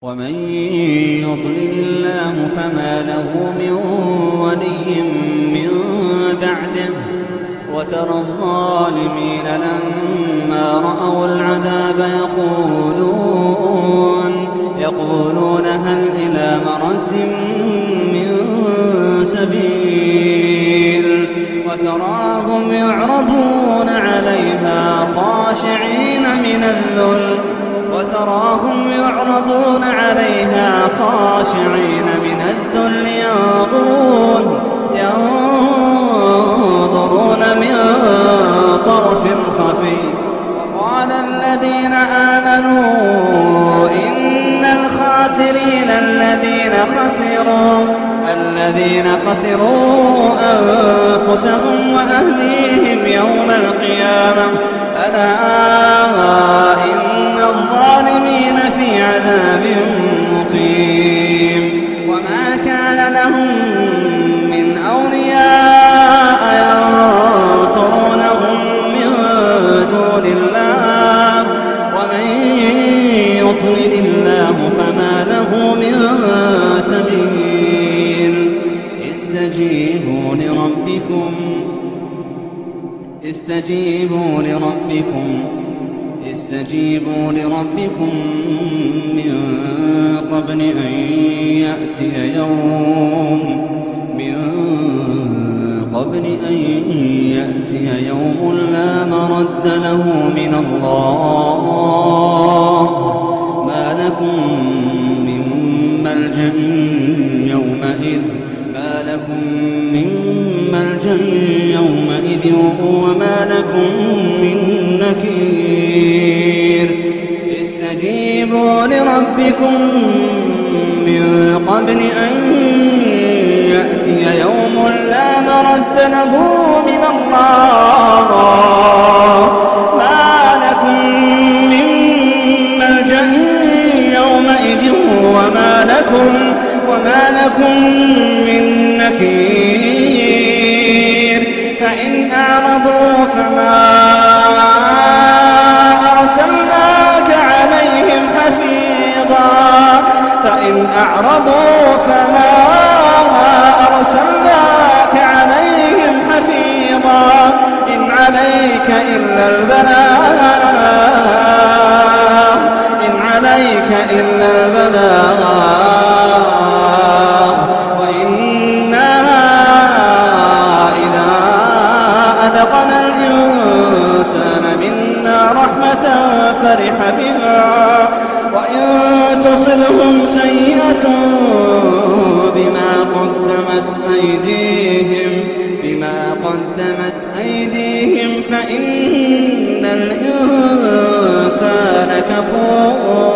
ومن يضلل الله فما له من ولي من بعده وترى الظالمين لما رأوا العذاب يقولون هل إلى مرد من سبيل وتراهم يعرضون عليها خاشعين من الذل ينظرون من طرف خفي. وقال الذين آمنوا إن الخاسرين الذين خسروا أنفسهم وأهليهم يوم القيامة ألا إن الظالمين في عذاب مقيم. وما كان لهم من أولياء ينصرونهم من دون الله ومن يضلل الله فما له من سبيل. استجيبوا لربكم من قبل أن يأتي يوم لا مرد له من الله ما لكم من ملجأ يومئذ وما لكم من نكير. استجيبوا لربكم من قبل أن يأتي يوم لا مرد له من الله ما لكم من ملجأ يومئذ وما لكم من نكير. فإن أعرضوا فما أرسلناك عليهم حفيظا إن عليك إلا البلاغ وإنا إذا أذقنا الإنسان منا رحمة فرح بها وإن تصبهم سيئة بما قدمت أيديهم فإن الإنسان كفور.